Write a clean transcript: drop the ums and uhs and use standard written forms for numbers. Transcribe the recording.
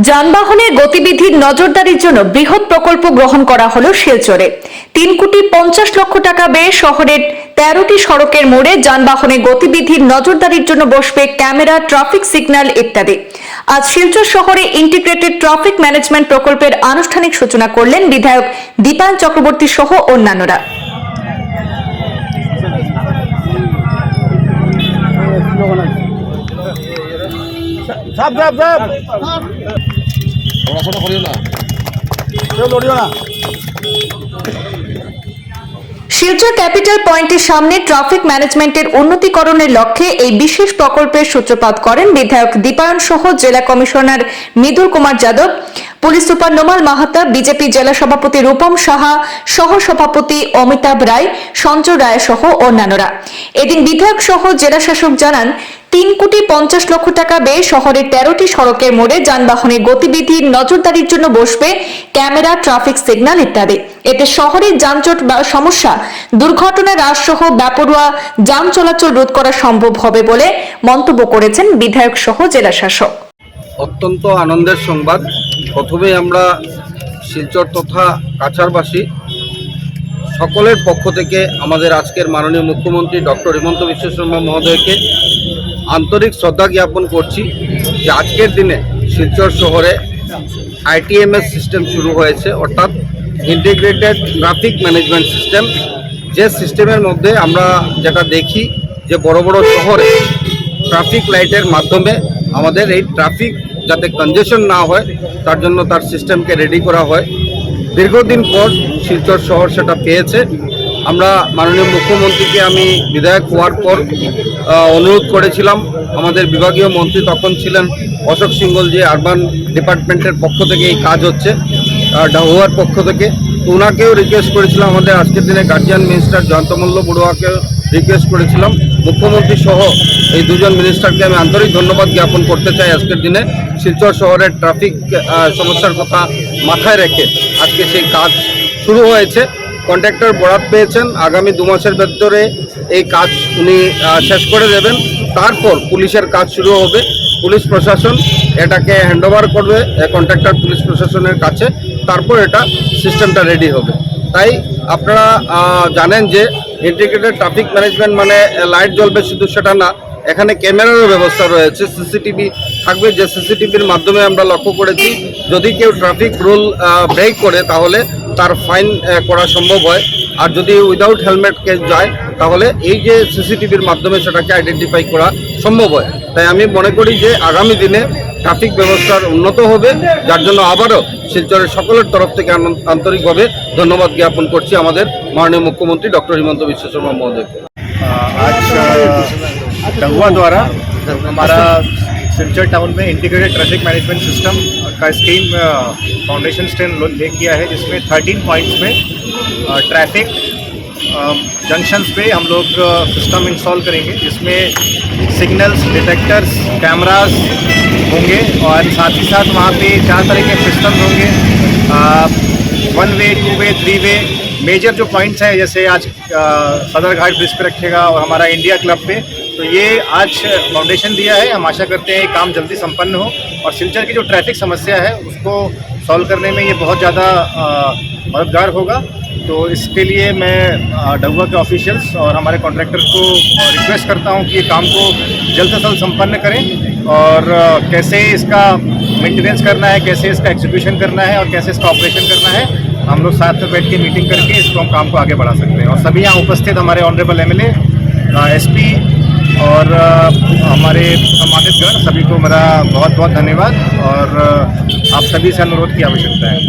যানবাহনের গতিবিধির নজরদারির জন্য বৃহৎ প্রকল্প গ্রহণ করা হলো শিলচরে। 3,50,00,000 টাকা ব্যয়ে শহরের 13টি সড়কের মোড়ে যানবাহনের গতিবিধির নজরদারির জন্য বসবে ক্যামেরা, ট্রাফিক সিগন্যাল ইত্যাদি। আজ শিলচর শহরে ইন্টিগ্রেটেড ট্রাফিক ম্যানেজমেন্ট প্রকল্পের আনুষ্ঠানিক সূচনা করলেন বিধায়ক দীপায়ন চক্রবর্তী সহ অন্যান্যরা। শিলচর ক্যাপিটাল পয়েন্টের সামনে ট্রাফিক ম্যানেজমেন্টের উন্নতিকরণের লক্ষ্যে এই বিশেষ প্রকল্পের সূত্রপাত করেন বিধায়ক দীপায়ন সহ জেলা commissioner Mridul Kumar Yadav, police super Nomal Mahata, BJP জেলা সভাপতি রূপম সাহা, সহ সভাপতি অমিতাভ রায়, সঞ্জয় রায় সহ অন্যান্যরা। এদিন বিধায়ক সহ জেলা শাসক জানান, 3,50,00,000 টাকা ব্যয়ে শহরের 13টি সড়কের মোড়ে যানবাহনের গতিবিধির নজরদারির জন্য বসবে ক্যামেরা, ট্রাফিক সিগন্যাল ইত্যাদি। এতে শহরের যানজট বা সমস্যা, দুর্ঘটনা হ্রাস সহ বেপরোয়া যান চলাচল রোধ করা সম্ভব হবে বলে মন্তব্য করেছেন বিধায়ক সহ জেলা শাসক। অত্যন্ত আনন্দের সংবাদ। প্রথমে আমরা শিলচর তথা কাছাড়বাসী সকলের পক্ষ থেকে আমাদের আজকের মাননীয় মুখ্যমন্ত্রী ডক্টর হিমন্ত বিশ্ব শর্মা মহোদয়কে আন্তরিক শ্রদ্ধা জ্ঞাপন করছি যে আজকের দিনে শিলচর শহরে ITMS সিস্টেম শুরু হয়েছে, অর্থাৎ ইন্টিগ্রেটেড ট্রাফিক ম্যানেজমেন্ট সিস্টেম। যে সিস্টেমের মধ্যে আমরা যেটা দেখি যে বড় বড় শহরে ট্রাফিক লাইটের মাধ্যমে আমাদের এই ট্রাফিক যাতে কনজেশন না হয় তার জন্য তার সিস্টেমকে রেডি করা হয়। দীর্ঘদিন পর শিলচর শহর সেটা পেয়েছে। আমরা মাননীয় মুখ্যমন্ত্রীকে আমি বিধায়ক হওয়ার পর অনুরোধ করেছিলাম, আমাদের বিভাগীয় মন্ত্রী তখন ছিলেন অশোক সিংহলজি, আরবান ডিপার্টমেন্টের পক্ষ থেকে এই কাজ হচ্ছে ডাহুয়ার পক্ষ থেকে, তো ওনাকেও রিকোয়েস্ট করেছিলাম, আমাদের আজকের দিনে গার্জিয়ান মিনিস্টার জয়ন্তমল্ল বড়ুয়াকেও রিকোয়েস্ট করেছিলাম। মুখ্যমন্ত্রী সহ এই দুজন মিনিস্টারকে আমি আন্তরিক ধন্যবাদ জ্ঞাপন করতে চাই। আজকের দিনে শিলচর শহরের ট্রাফিক সমস্যার কথা মাথায় রেখে আজকে সেই কাজ শুরু হয়েছে। কন্ট্রাক্টর বরাত পেয়েছেন, আগামী 2 মাসের ভেতরে এই কাজ উনি শেষ করে দেবেন। তারপর পুলিশের কাজ শুরু হবে, পুলিশ প্রশাসন এটাকে হ্যান্ডওভার করবে কন্ট্রাক্টর পুলিশ প্রশাসনের কাছে, তারপর এটা সিস্টেমটা রেডি হবে। তাই আপনারা জানেন যে ইন্টিগ্রেটেড ট্রাফিক ম্যানেজমেন্ট মানে লাইট জ্বলবে শুধু সেটা না, এখানে ক্যামেরারও ব্যবস্থা রয়েছে, সিসিটিভি থাকবে, যে সিসিটিভির মাধ্যমে আমরা লক্ষ্য করেছি যদি কেউ ট্রাফিক রুল ব্রেক করে তাহলে তার ফাইন করা সম্ভব হয়, আর যদি উইদাউট হেলমেট কেস যায় তাহলে এই যে সিসিটিভির মাধ্যমে সেটাকে আইডেন্টিফাই করা সম্ভব হয়। তাই আমি মনে করি যে আগামী দিনে ট্রাফিক ব্যবস্থার উন্নত হবে, যার জন্য আবারও শিলচরের সকলের তরফ থেকে আন্তরিকভাবে ধন্যবাদ জ্ঞাপন করছি আমাদের মাননীয় মুখ্যমন্ত্রী ডক্টর হিমন্ত বিশ্ব শর্মা মহোদয়কে। आज डहुआ द्वारा हमारा सिलचर टाउन में इंटीग्रेटेड ट्रैफिक मैनेजमेंट सिस्टम का स्कीम फाउंडेशन स्टेन ले किया है, जिसमें 13 पॉइंट्स में ट्रैफिक जंक्शंस पे हम लोग सिस्टम इंस्टॉल करेंगे, जिसमें सिग्नल्स, डिटेक्टर्स, कैमरास होंगे और साथ ही साथ वहाँ पे 4 तरह के सिस्टम होंगे, 1 वे, 2 वे, 3 वे। मेजर जो पॉइंट्स हैं जैसे आज सदर घाट ब्रिज पे रखेगा और हमारा इंडिया क्लब पे, तो ये आज फाउंडेशन दिया है। हम आशा करते हैं ये काम जल्दी संपन्न हो और सिलचर की जो ट्रैफिक समस्या है उसको सॉल्व करने में ये बहुत ज़्यादा मददगार होगा। तो इसके लिए मैं डहुआ के ऑफिशियल्स और हमारे कॉन्ट्रैक्टर्स को रिक्वेस्ट करता हूँ कि ये काम को जल्द से जल्द संपन्न करें और कैसे इसका मेंटेनेंस करना है, कैसे इसका एग्जीक्यूशन करना है और कैसे इसका ऑपरेशन करना है, हम लोग साथ में बैठ के मीटिंग करके इसको हम काम को आगे बढ़ा सकते हैं। और सभी यहाँ उपस्थित हमारे ऑनरेबल MLA, SP और हमारे सम्मानितगण, सभी को मेरा बहुत बहुत धन्यवाद और आप सभी से अनुरोध की आवश्यकता है।